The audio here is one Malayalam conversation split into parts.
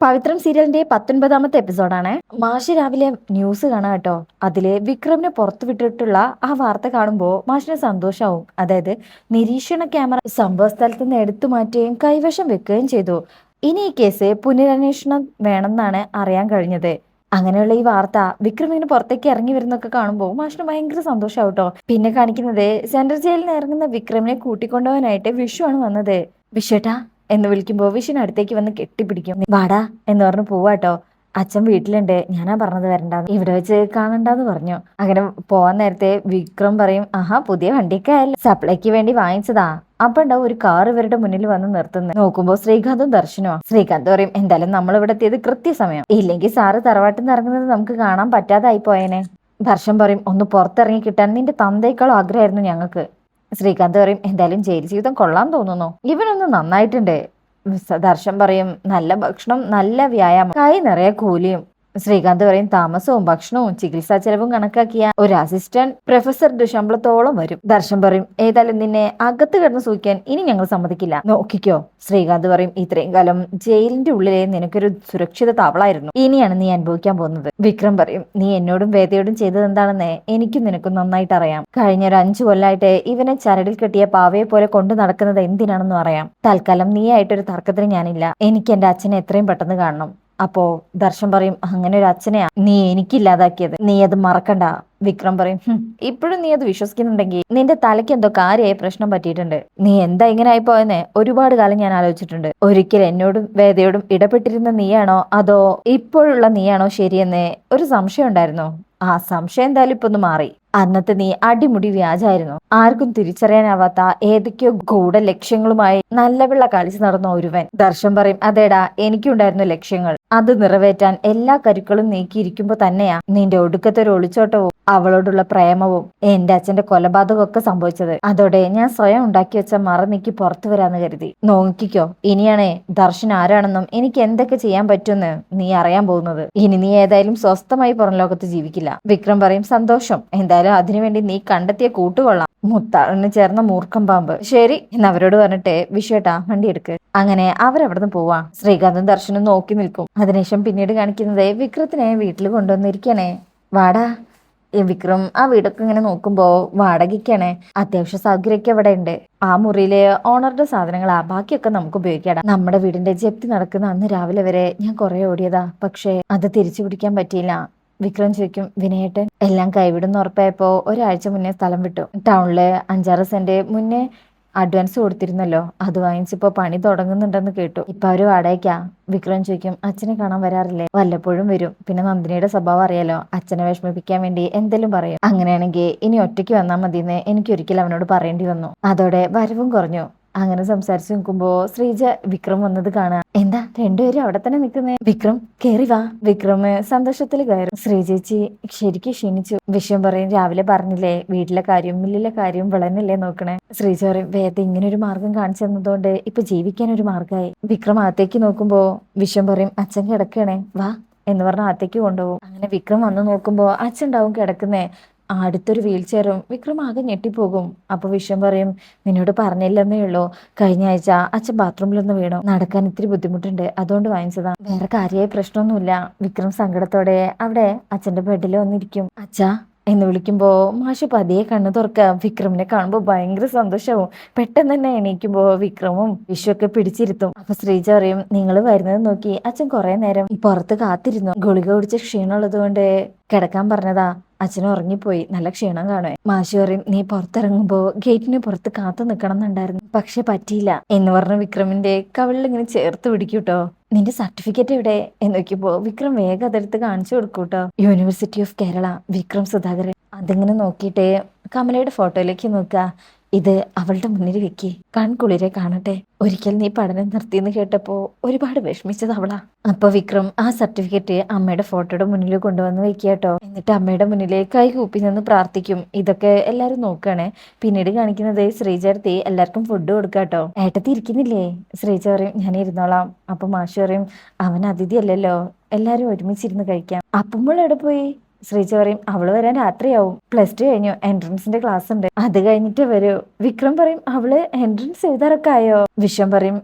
പവിത്രം സീരിയലിന്റെ 19ാമത്തെ എപ്പിസോഡാണ്. മാഷി രാവിലെ ന്യൂസ് കാണാം കേട്ടോ. അതില് വിക്രമിനെ പുറത്തു വിട്ടിട്ടുള്ള ആ വാർത്ത കാണുമ്പോൾ മാഷിന് സന്തോഷാവും. അതായത് നിരീക്ഷണ ക്യാമറ സംഭവ സ്ഥലത്ത് നിന്ന് എടുത്തു മാറ്റുകയും കൈവശം വെക്കുകയും ചെയ്തു. ഇനി ഈ കേസ് പുനരന്വേഷണം വേണമെന്നാണ് അറിയാൻ കഴിഞ്ഞത്. അങ്ങനെയുള്ള ഈ വാർത്ത വിക്രം ഇങ്ങനെ പുറത്തേക്ക് ഇറങ്ങി വരുന്നൊക്കെ കാണുമ്പോൾ മാഷിന് ഭയങ്കര സന്തോഷാവും കേട്ടോ. പിന്നെ കാണിക്കുന്നത് സെൻട്രൽ ജയിലിൽ നിന്ന് ഇറങ്ങുന്ന വിക്രമിനെ കൂട്ടിക്കൊണ്ടുപോകാനായിട്ട് വിഷു ആണ് വന്നത്. വിഷേട്ടാ എന്ന് വിളിക്കുമ്പോൾ വിഷുവിന് അടുത്തേക്ക് വന്ന് കെട്ടിപ്പിടിക്കും. വാടാ എന്ന് പറഞ്ഞു പോവാട്ടോ. അച്ഛൻ വീട്ടിലുണ്ട്, ഞാനാ പറഞ്ഞത് വരണ്ടാന്ന്, ഇവിടെ വെച്ച് കാണണ്ടെന്ന് പറഞ്ഞു. അങ്ങനെ പോവാൻ നേരത്തെ വിക്രം പറയും, ആഹാ പുതിയ വണ്ടിയൊക്കെ ആയല്ലോ, സപ്ലൈക്ക് വേണ്ടി വാങ്ങിച്ചതാ. അപ്പൊ ഉണ്ടാവും ഒരു കാർ ഇവരുടെ മുന്നിൽ വന്ന് നിർത്തുന്നത്. നോക്കുമ്പോ ശ്രീകാന്തും ദർശനോ. ശ്രീകാന്ത് പറയും, എന്തായാലും നമ്മൾ ഇവിടെ എത്തിയത് കൃത്യസമയം, ഇല്ലെങ്കിൽ സാറ് തറവാട്ടിൽ നിന്ന് ഇറങ്ങുന്നത് നമുക്ക് കാണാൻ പറ്റാതായി പോയേനെ. ദർശൻ പറയും, ഒന്ന് പുറത്തിറങ്ങി കിട്ടാൻ നിന്റെ തന്തേക്കാളും ആഗ്രഹമായിരുന്നു ഞങ്ങൾക്ക്. ശ്രീകാന്ത് പറയും, എന്തായാലും ജയിൽ ജീവിതം കൊള്ളാൻ തോന്നുന്നു, ഇവനൊന്ന് നന്നായിട്ടുണ്ട്. ദർശൻ പറയും, നല്ല ഭക്ഷണം, നല്ല വ്യായാമം, കൈ നിറയെ കൂലിയും. ശ്രീകാന്ത് പറയും, താമസവും ഭക്ഷണവും ചികിത്സാ ചെലവും കണക്കാക്കിയ ഒരു അസിസ്റ്റന്റ് പ്രൊഫസറുടെ ശമ്പളത്തോളം വരും. ദർശൻ പറയും, ഏതായാലും നിന്നെ അകത്ത് കിടന്ന് സൂക്ഷിക്കാൻ ഇനി ഞങ്ങൾ സമ്മതിക്കില്ല, നോക്കിക്കോ. ശ്രീകാന്ത് പറയും, ഇത്രയും കാലം ജയിലിന്റെ ഉള്ളിലെ നിനക്കൊരു സുരക്ഷിത താവളായിരുന്നു, ഇനിയാണ് നീ അനുഭവിക്കാൻ പോകുന്നത്. വിക്രം പറയും, നീ എന്നോടും വേദയോടും ചെയ്തത് എന്താണെന്ന് എനിക്കും നിനക്കും നന്നായിട്ട് അറിയാം. കഴിഞ്ഞ ഒരു 5 കൊല്ലമായിട്ട് ഇവനെ ചരടിൽ കെട്ടിയ പാവയെ പോലെ കൊണ്ടു നടക്കുന്നത് എന്തിനാണെന്നും അറിയാം. തൽക്കാലം നീ ആയിട്ടൊരു തർക്കത്തിന് ഞാനില്ല, എനിക്ക് എന്റെ അച്ഛനെ എത്രയും പെട്ടെന്ന് കാണണം. അപ്പോ ദർശൻ പറയും, അങ്ങനെ ഒരു അച്ഛനെയാ നീ എനിക്കില്ലാതാക്കിയത്, നീ അത് മറക്കണ്ട. വിക്രം പറയും, ഇപ്പോഴും നീ അത് വിശ്വസിക്കുന്നുണ്ടെങ്കിൽ നിന്റെ തലയ്ക്ക് എന്തോ കാര്യമായി പ്രശ്നം പറ്റിയിട്ടുണ്ട്. നീ എന്താ ഇങ്ങനെ ആയിപ്പോയെന്ന് ഒരുപാട് കാലം ഞാൻ ആലോചിച്ചിട്ടുണ്ട്. ഒരിക്കൽ എന്നോടും വേദയോടും ഇടപെട്ടിരുന്ന നീയാണോ അതോ ഇപ്പോഴുള്ള നീയാണോ ശരിയെന്ന് ഒരു സംശയം ഉണ്ടായിരുന്നു. ആ സംശയം എന്തായാലും ഇപ്പൊ ഒന്ന് മാറി. അന്നത്തെ നീ അടിമുടി വ്യാജായിരുന്നു, ആർക്കും തിരിച്ചറിയാനാവാത്ത ഏതൊക്കെയോ ഗൂഢ ലക്ഷ്യങ്ങളുമായി നല്ല പിള്ള കളിച്ചു നടന്ന ഒരുവൻ. ദർശൻ പറയും, അതേടാ എനിക്കുണ്ടായിരുന്നു ലക്ഷ്യങ്ങൾ, അത് നിറവേറ്റാൻ എല്ലാ കരുക്കളും നീക്കിയിരിക്കുമ്പോ തന്നെയാ നിന്റെ ഒടുക്കത്തെ ഒരു ഒളിച്ചോട്ടവും അവളോടുള്ള പ്രേമവും എന്റെ അച്ഛന്റെ കൊലപാതകവും ഒക്കെ സംഭവിച്ചത്. അതോടെ ഞാൻ സ്വയം ഉണ്ടാക്കി വെച്ച മറ നീക്കി പുറത്തു വരാന്ന് കരുതി. നോക്കിക്കോ, ഇനിയാണേ ദർശൻ ആരാണെന്നും എനിക്ക് എന്തൊക്കെ ചെയ്യാൻ പറ്റുമെന്ന് നീ അറിയാൻ പോകുന്നത്. ഇനി നീ ഏതായാലും സ്വസ്ഥമായി പുറം ലോകത്ത് ജീവിക്കില്ല. വിക്രം പറയും, സന്തോഷം, എന്തായാലും അതിനുവേണ്ടി നീ കണ്ടെത്തിയ കൂട്ടുകൊള്ളാം, മുത്താളിന് ചേർന്ന മൂർഖം പാമ്പ്. ശരി എന്ന് അവരോട് പറഞ്ഞിട്ട് വിഷേട്ടാ വണ്ടി എടുക്ക്. അങ്ങനെ അവരവിടുന്ന് പോവാ. ശ്രീകാന്തും ദർശനും നോക്കി നിൽക്കും. അതിനുശേഷം പിന്നീട് കാണിക്കുന്നത് വിക്രത്തിനെ വീട്ടിൽ കൊണ്ടുവന്നിരിക്കണേ. വാടാ. വിക്രം ആ വീടൊക്കെ ഇങ്ങനെ നോക്കുമ്പോ വാടകയ്ക്കാണ്, അത്യാവശ്യ സൗകര്യമൊക്കെ ഇവിടെ ഉണ്ട്. ആ മുറിയിലെ ഓണറുടെ സാധനങ്ങളാ, ബാക്കിയൊക്കെ നമുക്ക് ഉപയോഗിക്കാം. നമ്മുടെ വീടിന്റെ ജപ്തി നടക്കുന്ന അന്ന് രാവിലെ വരെ ഞാൻ കുറെ ഓടിയതാ, പക്ഷെ അത് തിരിച്ചു പിടിക്കാൻ പറ്റിയില്ല. വിക്രം ചോദിക്കും, വിനയേട്ടൻ എല്ലാം കൈവിടുന്ന ഉറപ്പായപ്പോ ഒരാഴ്ച മുന്നേ സ്ഥലം വിട്ടു. ടൗണില് 5-6 സെന്റ് മുന്നേ അഡ്വാൻസ് കൊടുത്തിരുന്നല്ലോ, അത് വാങ്ങിച്ചിപ്പോ പണി തുടങ്ങുന്നുണ്ടെന്ന് കേട്ടു. ഇപ്പൊ അവര് വാടകയ്ക്കാ. വിക്രം ചോദിക്കും, അച്ഛനെ കാണാൻ വരാറില്ലേ? വല്ലപ്പോഴും വരും, പിന്നെ നന്ദിനിയുടെ സ്വഭാവം അറിയാലോ, അച്ഛനെ വിഷമിപ്പിക്കാൻ വേണ്ടി എന്തെങ്കിലും പറയും. അങ്ങനെയാണെങ്കിൽ ഇനി ഒറ്റയ്ക്ക് വന്നാൽ മതിയെന്ന് എനിക്ക് ഒരിക്കൽ അവനോട് പറയേണ്ടി വന്നു, അതോടെ വരവും കുറഞ്ഞു. അങ്ങനെ സംസാരിച്ചു നിൽക്കുമ്പോ ശ്രീജ വിക്രം വന്നത് കാണാ. എന്താ രണ്ടുപേരും അവിടെ തന്നെ നിൽക്കുന്നേ? വിക്രം കേറി വാ. വിക്രം സന്തോഷത്തിൽ കയറും. ശ്രീജേച്ചി ശരിക്കും ക്ഷീണിച്ചു. വിഷയം പറയും, രാവിലെ പറഞ്ഞില്ലേ വീട്ടിലെ കാര്യം മില്ലിലെ കാര്യം വിളനല്ലേ നോക്കണേ. ശ്രീജ പറയും, വേദ ഇങ്ങനെ ഒരു മാർഗം കാണിച്ചു തന്നതുകൊണ്ട് ഇപ്പൊ ജീവിക്കാൻ ഒരു മാർഗമായി. വിക്രം അകത്തേക്ക് നോക്കുമ്പോ വിഷയം പറയും, അച്ഛൻ കിടക്കണേ വാ എന്ന് പറഞ്ഞ അകത്തേക്ക് കൊണ്ടുപോകും. അങ്ങനെ വിക്രം വന്ന് നോക്കുമ്പോ അച്ഛൻ ഉണ്ടാവും കിടക്കുന്നേ. അടുത്തൊരു വീൽ ചെയറും. വിക്രം ആകെ ഞെട്ടിപ്പോകും. അപ്പൊ വിഷം പറയും, നിന്നോട് പറഞ്ഞില്ലെന്നേ ഉള്ളൂ, കഴിഞ്ഞ ആഴ്ച അച്ഛൻ ബാത്റൂമിലൊന്ന് വീണു, നടക്കാൻ ഇത്തിരി ബുദ്ധിമുട്ടുണ്ട്, അതുകൊണ്ട് വാങ്ങിച്ചതാ, വേറെ കാര്യമായ പ്രശ്നമൊന്നുമില്ല. വിക്രം സങ്കടത്തോടെ അവിടെ അച്ഛന്റെ ബെഡിൽ വന്നിരിക്കും. അച്ഛാ എന്ന് വിളിക്കുമ്പോ മാഷ് പതിയെ കണ്ണു തുറക്ക. വിക്രമിനെ കാണുമ്പോ ഭയങ്കര സന്തോഷവും. പെട്ടെന്ന് തന്നെ എണീക്കുമ്പോ വിക്രമും വിഷുവൊക്കെ പിടിച്ചിരുത്തും. അപ്പൊ ശ്രീജ പറയും, നിങ്ങൾ വരുന്നത് നോക്കി അച്ഛൻ കുറെ നേരം പുറത്ത് കാത്തിരുന്നു, ഗുളിക കുടിച്ച ക്ഷീണമുള്ളത് കൊണ്ട് കിടക്കാൻ പറഞ്ഞതാ, അച്ഛൻ ഉറങ്ങിപ്പോയി, നല്ല ക്ഷീണം കാണുവേ. മാഷി പറയും, നീ പുറത്തിറങ്ങുമ്പോ ഗേറ്റിന് പുറത്ത് കാത്തു നിൽക്കണം എന്നുണ്ടായിരുന്നു, പക്ഷെ പറ്റിയില്ല എന്ന് പറഞ്ഞ വിക്രമിന്റെ കവിളിൽ ഇങ്ങനെ ചേർത്ത് പിടിക്കൂട്ടോ. നിന്റെ സർട്ടിഫിക്കറ്റ് എവിടെ എന്ന് നോക്കിയപ്പോ വിക്രം വേഗം അതെടുത്ത് കാണിച്ചു കൊടുക്കൂട്ടോ. University of Kerala, Vikram Sudhakaran. അതിങ്ങനെ നോക്കിയിട്ട് കമലയുടെ ഫോട്ടോയിലേക്ക് നോക്കുക. ഇത് അവളുടെ മുന്നിൽ വെക്കി കൺകുളിരെ കാണട്ടെ. ഒരിക്കൽ നീ പഠനം നിർത്തിയെന്ന് കേട്ടപ്പോ ഒരുപാട് വിഷമിച്ചത് അവളാ. അപ്പൊ വിക്രം ആ സർട്ടിഫിക്കറ്റ് അമ്മയുടെ ഫോട്ടോയുടെ മുന്നിൽ കൊണ്ടുവന്ന് വെക്കാട്ടോ. എന്നിട്ട് അമ്മയുടെ മുന്നില് കൈ കൂപ്പി നിന്ന് പ്രാർത്ഥിക്കും. ഇതൊക്കെ എല്ലാരും നോക്കുകയാണ്. പിന്നീട് കാണിക്കുന്നത് ശ്രീജേർത്തി എല്ലാവർക്കും ഫുഡ് കൊടുക്കാട്ടോ. ഏട്ടത്തി ഇരിക്കുന്നില്ലേ? ശ്രീജ പറയും, ഞാൻ ഇരുന്നോളാം. അപ്പൊ മാഷി പറയും, അവൻ അതിഥി അല്ലല്ലോ, എല്ലാരും ഒരുമിച്ചിരുന്ന് കഴിക്കാം. അപ്പം എവിടെ പോയി? ശ്രീജ പറയും, അവള് വരാൻ രാത്രിയാവും, +2 കഴിഞ്ഞു, എൻട്രൻസിന്റെ ക്ലാസ് ഉണ്ട്, അത് കഴിഞ്ഞിട്ട് വരൂ. വിക്രം പറയും, അവള് എൻട്രൻസ് എഴുതാറൊക്കെ ആയോ? വിശ്വം പറയും,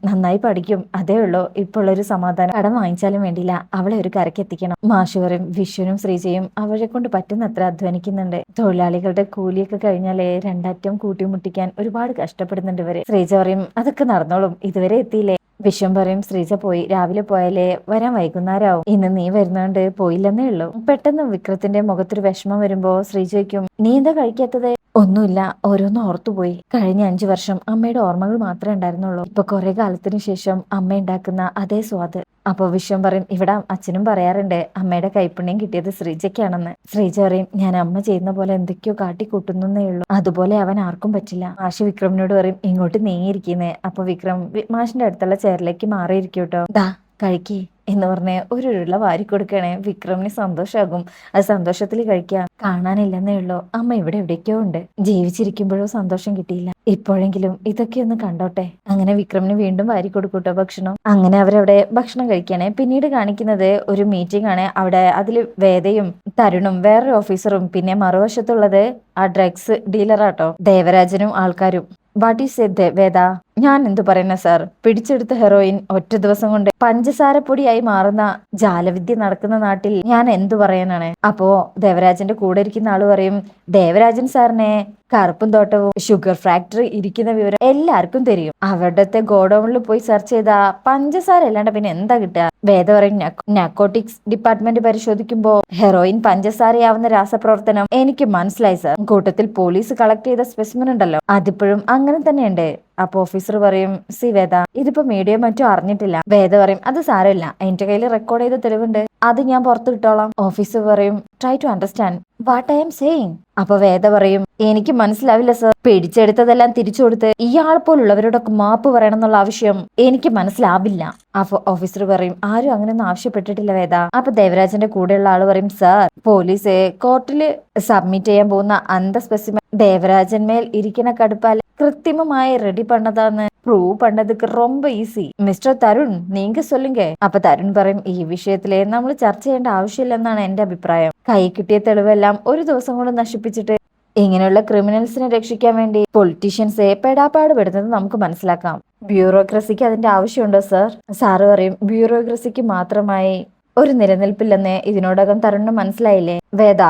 നന്നായി പഠിക്കും, അതേ ഉള്ളൂ ഇപ്പോൾ ഒരു സമാധാനം. കടം വാങ്ങിച്ചാലും വേണ്ടില്ല, അവളെ ഒരു കരയ്ക്ക് എത്തിക്കണം. മാഷുവരും വിശ്വനും ശ്രീജയും അവരെ കൊണ്ട് പറ്റുന്നത്ര അധ്വാനിക്കുന്നുണ്ട്. തൊഴിലാളികളുടെ കൂലിയൊക്കെ കഴിഞ്ഞാലേ രണ്ടറ്റം കൂട്ടിമുട്ടിക്കാൻ ഒരുപാട് കഷ്ടപ്പെടുന്നുണ്ട് ഇവര്. ശ്രീജ പറയും അതൊക്കെ നടന്നോളും, ഇതുവരെ എത്തിയില്ലേ. വിശ്വം പറയും ശ്രീജ പോയി, രാവിലെ പോയാലേ വരാൻ വൈകുന്നേരമാവും, ഇന്ന് നീ വരുന്നോണ്ട് പോയില്ലെന്നേ ഉള്ളൂ. പെട്ടെന്ന് വിക്രത്തിന്റെ മുഖത്തൊരു വിഷമം വരുമ്പോ ശ്രീജയ്ക്കും നീ എന്താ കഴിക്കാത്തത്? ഒന്നുമില്ല, ഓരോന്ന് ഓർത്തുപോയി. കഴിഞ്ഞ 5 വർഷം അമ്മയുടെ ഓർമ്മകൾ മാത്രമേ ഉണ്ടായിരുന്നുള്ളൂ. ഇപ്പൊ കുറെ കാലത്തിന് ശേഷം അമ്മ ഉണ്ടാക്കുന്ന അതേ സ്വാദ്. അപ്പൊ വിശ്വം പറയും ഇവിടെ അച്ഛനും പറയാറുണ്ട് അമ്മയുടെ കൈപ്പുണ്യം കിട്ടിയത് ശ്രീജയ്ക്കാണെന്ന്. ശ്രീജ പറയും ഞാൻ അമ്മ ചെയ്യുന്ന പോലെ എന്തൊക്കെയോ കാട്ടിക്കൂട്ടുന്നേ ഉള്ളൂ, അതുപോലെ അവൻ ആർക്കും പറ്റില്ല. മാഷി വിക്രമിനോട് പറയും ഇങ്ങോട്ട് നീങ്ങിയിരിക്കുന്നേ. അപ്പൊ വിക്രം മാഷിന്റെ അടുത്തുള്ള ചെയറിലേക്ക് മാറിയിരിക്കൂട്ടോ. ദാ കഴിക്കേ എന്ന് പറഞ്ഞ് ഒരു ഉരുള വാരി കൊടുക്കണേ. വിക്രമിന് സന്തോഷമാകും. അത് സന്തോഷത്തിൽ കഴിക്കാം. കാണാനില്ലെന്നേ ഉള്ളൂ, അമ്മ ഇവിടെ എവിടേക്കോ ഉണ്ട്. ജീവിച്ചിരിക്കുമ്പോഴോ സന്തോഷം കിട്ടിയില്ല, ഇപ്പോഴെങ്കിലും ഇതൊക്കെ ഒന്ന് കണ്ടോട്ടെ. അങ്ങനെ വിക്രമിന് വീണ്ടും വാരി കൊടുക്കൂട്ടോ ഭക്ഷണം. അങ്ങനെ അവരവിടെ ഭക്ഷണം കഴിക്കണേ. പിന്നീട് കാണിക്കുന്നത് ഒരു മീറ്റിംഗ് ആണ്. അവിടെ അതില് വേദയും തരുണും വേറൊരു ഓഫീസറും പിന്നെ മറുവശത്തുള്ളത് ആ ഡ്രഗ്സ് ഡീലറാട്ടോ ദേവരാജനും ആൾക്കാരും. വാട്ട് ഈസ് ഇറ്റ് വേദ? ഞാൻ എന്തു പറയുന്ന സാർ, പിടിച്ചെടുത്ത ഹെറോയിൻ ഒറ്റ ദിവസം കൊണ്ട് പഞ്ചസാര പൊടിയായി മാറുന്ന ജാലവിദ്യ നടക്കുന്ന നാട്ടിൽ ഞാൻ എന്തു പറയാനാണ്? അപ്പോ ദേവരാജന്റെ കൂടെ ഇരിക്കുന്ന ആള് പറയും ദേവരാജൻ സാറിനെ കറുപ്പും തോട്ടവും ഷുഗർ ഫാക്ടറി ഇരിക്കുന്ന വിവരം എല്ലാവർക്കും தெரியும். അവരുടെ ഗോഡൌണിൽ പോയി സെർച്ച് ചെയ്താ പഞ്ചസാര അല്ലാണ്ട് പിന്നെ എന്താ കിട്ടുക? വേദ പറയും നാർക്കോട്ടിക്സ് ഡിപ്പാർട്ട്മെന്റ് പരിശോധിക്കുമ്പോ ഹെറോയിൻ പഞ്ചസാരയാവുന്ന രാസപ്രവർത്തനം എനിക്ക് മനസ്സിലായി സാർ. കൂട്ടത്തിൽ പോലീസ് കളക്ട് ചെയ്ത സ്പെസിമെൻ ഉണ്ടല്ലോ, അതിപ്പോഴും അങ്ങനെ തന്നെയുണ്ട്. അപ്പൊ ഓഫീസർ പറയും സി വേദ, ഇതിപ്പോ മീഡിയ മറ്റും അറിഞ്ഞിട്ടില്ല. വേദ പറയും അത് സാരമില്ല, എന്റെ കയ്യിൽ റെക്കോർഡ് ചെയ്ത തെളിവുണ്ട്, അത് ഞാൻ പുറത്തു വിട്ടോളാം. ഓഫീസർ പറയും try to understand what I am saying. അപ്പൊ വേദ പറയും എനിക്ക് മനസ്സിലാവില്ല സർ, പിടിച്ചെടുത്തതെല്ലാം തിരിച്ചു കൊടുത്ത് ഇയാൾ പോലുള്ളവരോടൊക്കെ മാപ്പ് പറയണം എന്നുള്ള ആവശ്യം എനിക്ക് മനസ്സിലാവില്ല. അപ്പൊ ഓഫീസർ പറയും ആരും അങ്ങനെയൊന്നും ആവശ്യപ്പെട്ടിട്ടില്ല വേദ. അപ്പൊ ദേവരാജന്റെ കൂടെയുള്ള ആള് പറയും സാർ, പോലീസ് കോർട്ടില് സബ്മിറ്റ് ചെയ്യാൻ പോകുന്ന അന്ത സ്പെസിമെൻ ദേവരാജൻ മേൽ ഇരിക്കുന്ന കടുപ്പാൽ കൃത്രിമമായി റെഡി പണ്ണതാന്ന് പ്രൂവ് പണ്ണതുക്ക് ரொம்ப ഈസി. മിസ്റ്റർ തരുൺ നീങ്ക സൊല്ലുങ്ക. അപ്പൊ തരുൺ പറയും ഈ വിഷയത്തിലെ നമ്മൾ ചർച്ച ചെയ്യേണ്ട ആവശ്യമില്ലെന്നാണ് എന്റെ അഭിപ്രായം. കൈ കിട്ടിയ തെളിവെല്ലാം ഒരു ദിവസം കൊണ്ട് നശിപ്പിച്ചിട്ട് ഇങ്ങനെയുള്ള ക്രിമിനൽസിനെ രക്ഷിക്കാൻ വേണ്ടി പൊളിറ്റീഷ്യൻസ് പെടാപ്പാട് പെടുന്നത് നമുക്ക് മനസ്സിലാക്കാം. ബ്യൂറോക്രസിക്ക് അതിന്റെ ആവശ്യമുണ്ടോ സർ? സാറ് പറയും ബ്യൂറോക്രസിക്ക് മാത്രമായി ഒരു നിലനിൽപ്പില്ലെന്ന് ഇതിനോടകം തരുണിന് മനസ്സിലായില്ലേ. Veda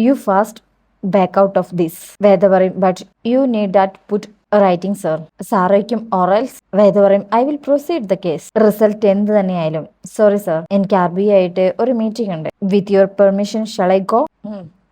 you fast back out of this. Veda പറയും but you need that put writing sir. സാറേക്കും ഓറൽസ്. വേദ പറയും I will proceed the case. Result എന്ത് തന്നെയായാലും. സോറി സർ, എനിക്ക് RBI ആയിട്ട് ഒരു മീറ്റിംഗ് ഉണ്ട്. With your permission shall I go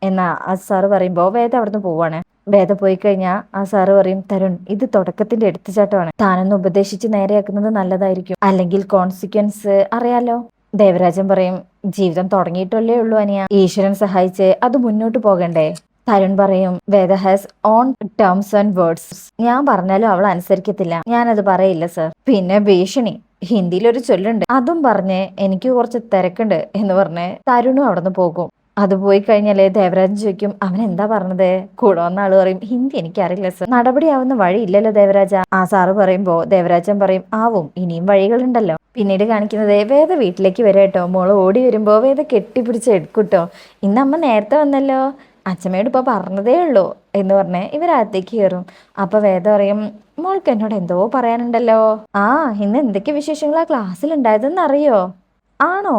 എന്നാ ആ സാറ് പറയുമ്പോ വേദ അവിടുന്ന് പോവാണ്. വേദ പോയി കഴിഞ്ഞാൽ ആ സാറ് പറയും തരുൺ ഇത് തുടക്കത്തിന്റെ എടുത്തുചാട്ടമാണ്, താനൊന്ന് ഉപദേശിച്ച് നേരെയാക്കുന്നത് നല്ലതായിരിക്കും, അല്ലെങ്കിൽ കോൺസിക്വൻസ് അറിയാലോ. ദേവരാജൻ പറയും ജീവിതം തുടങ്ങിയിട്ടല്ലേ ഉള്ളൂ അനിയ, ഈശ്വരൻ സഹായിച്ച് അത് മുന്നോട്ട് പോകണ്ടേ. തരുൺ പറയും Veda has own terms and words, ഞാൻ പറഞ്ഞാലും അവൾ അനുസരിക്കത്തില്ല, ഞാനത് പറയില്ല സർ. പിന്നെ ഭീഷണി, ഹിന്ദിയിലൊരു ചൊല്ലുണ്ട്, അതും പറഞ്ഞ് എനിക്ക് കുറച്ച് തിരക്കുണ്ട് എന്ന് പറഞ്ഞ് തരുണും അവിടുന്ന് പോകും. അത് പോയി കഴിഞ്ഞാലേ ദേവരാജൻ ചോദിക്കും അവൻ എന്താ പറഞ്ഞത്? കൂടെ വന്ന ആള് പറയും ഹിന്ദി എനിക്കറിയില്ല സർ. നടപടിയാവുന്ന വഴിയില്ലല്ലോ ദേവരാജ. ആ സാറ് പറയുമ്പോ ദേവരാജൻ പറയും ആവും, ഇനിയും വഴികളുണ്ടല്ലോ. പിന്നീട് കാണിക്കുന്നത് വേദ വീട്ടിലേക്ക് വരാം കേട്ടോ. മോള് ഓടി വരുമ്പോ വേദ കെട്ടിപ്പിടിച്ച് എടുക്കൂട്ടോ. ഇന്നമ്മ നേരത്തെ വന്നല്ലോ, അച്ഛമ്മയോട് ഇപ്പൊ പറഞ്ഞതേ ഉള്ളൂ എന്ന് പറഞ്ഞ് ഇവരകത്തേക്ക് കയറും. അപ്പൊ വേദ പറയും മോൾക്ക് എന്നോട് എന്തോ പറയാനുണ്ടല്ലോ. ആ ഇന്ന് എന്തൊക്കെ വിശേഷങ്ങളാ ക്ലാസ്സിൽ ഉണ്ടായതെന്ന് അറിയോ? ആണോ?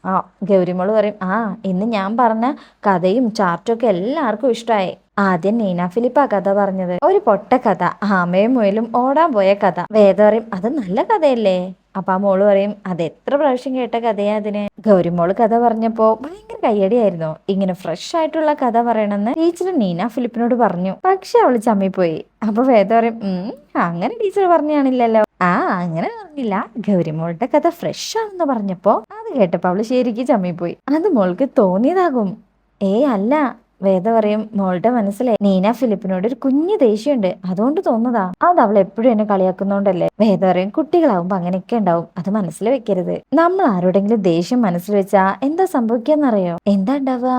ആ ഗൗരിമോള് പറയും ആ ഇന്ന് ഞാൻ പറഞ്ഞ കഥയും ചാർട്ടും ഒക്കെ എല്ലാവർക്കും ഇഷ്ടമായി. ആദ്യം നീന ഫിലിപ്പാ കഥ പറഞ്ഞത്, ഒരു പൊട്ട കഥ, ആമയും മുയലും ഓടാൻ പോയ കഥ. വേദ പറയും അത് നല്ല കഥയല്ലേ. അപ്പൊ ആ മോള് പറയും അത് എത്ര പ്രാവശ്യം കേട്ട കഥയാ അതിന്. ഗൗരിമോള് കഥ പറഞ്ഞപ്പോ ഭയങ്കര കയ്യടിയായിരുന്നു. ഇങ്ങനെ ഫ്രഷ് ആയിട്ടുള്ള കഥ പറയണമെന്ന് ടീച്ചർ നീന ഫിലിപ്പിനോട് പറഞ്ഞു, പക്ഷെ അവള് ചമ്മിപ്പോയി. അപ്പൊ വേദ പറയും അങ്ങനെ ടീച്ചർ പറഞ്ഞാണില്ലല്ലോ. ആ അങ്ങനെ പറഞ്ഞില്ല, ഗൗരിമോളുടെ കഥ ഫ്രഷ് ആണെന്ന് പറഞ്ഞപ്പോ അത് കേട്ടപ്പോ അവള് ശരിക്കും ചമ്മിപ്പോയി, അത് മോൾക്ക് തോന്നിയതാകും. അല്ല. വേദ പറയും മോളുടെ മനസ്സിലെ നീന ഫിലിപ്പിനോട് ഒരു കുഞ്ഞു ദേഷ്യമുണ്ട്, അതുകൊണ്ട് തോന്നുന്നതാ, അത് അവൾ എപ്പോഴും എന്നെ കളിയാക്കുന്നോണ്ടല്ലേ. വേദ പറയും കുട്ടികളാവുമ്പോ അങ്ങനെയൊക്കെ ഉണ്ടാവും, അത് മനസ്സിൽ വെക്കരുത്. നമ്മൾ ആരോടെങ്കിലും ദേഷ്യം മനസ്സിൽ വെച്ചാ എന്താ സംഭവിക്കാന്നറിയോ? എന്താ ഉണ്ടാവുക?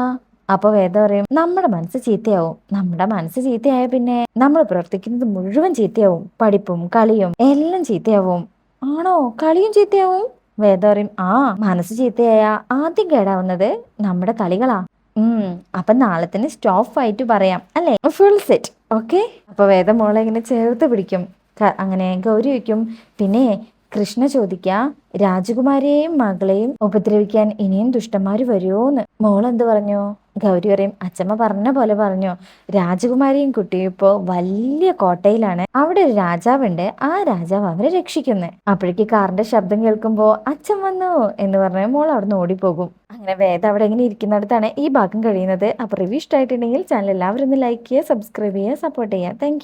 അപ്പൊ വേദ പറയും നമ്മുടെ മനസ്സ് ചീത്തയാവും, നമ്മുടെ മനസ്സ് ചീത്തയായ പിന്നെ നമ്മൾ പ്രവർത്തിക്കുന്നത് മുഴുവൻ ചീത്തയാവും, പഠിപ്പും കളിയും എല്ലാം ചീത്തയാവും. ആണോ? കളിയും ചീത്തയാവും? വേദ പറയും ആ മനസ്സ് ചീത്തയായ ആദ്യം കേടാവുന്നത് നമ്മുടെ കളികളാ. അപ്പൊ നാളെ തന്നെ സ്റ്റോപ്പ് ആയിട്ട് പറയാം അല്ലേ? Full set okay. അപ്പൊ വേദ മോളെ ഇങ്ങനെ ചേർത്ത് പിടിക്കും. അങ്ങനെ ഗൗരി ചോദിക്കും, പിന്നെ കൃഷ്ണ ചോദിക്ക, രാജകുമാരിയെയും മകളെയും ഉപദ്രവിക്കാൻ ഇനിയും ദുഷ്ടന്മാര് വരുമോന്ന്. മോളെന്ത് പറഞ്ഞു? ഗൗരി പറയും, അച്ഛമ്മ പറഞ്ഞ പോലെ പറഞ്ഞു. രാജകുമാരിയും കുട്ടിയും ഇപ്പോ വലിയ കോട്ടയിലാണ്. അവിടെ ഒരു രാജാവുണ്ട്. ആ രാജാവ് അവരെ രക്ഷിക്കുന്നത്. അപ്പോഴേക്ക് കാറിന്റെ ശബ്ദം കേൾക്കുമ്പോ അച്ഛൻ വന്നു എന്ന് പറഞ്ഞ മോൾ അവിടുന്ന് ഓടിപ്പോകും. അങ്ങനെ വേദ അവിടെ ഇങ്ങനെ ഇരിക്കുന്നിടത്താണ് ഈ ഭാഗം കഴിയുന്നത്. അപ്പൊ റിവ്യൂ ഇഷ്ടമായിട്ടുണ്ടെങ്കിൽ ചാനൽ എല്ലാവരും ഒന്ന് ലൈക്ക് ചെയ്യുക, സബ്സ്ക്രൈബ് ചെയ്യുക, സപ്പോർട്ട് ചെയ്യുക. താങ്ക്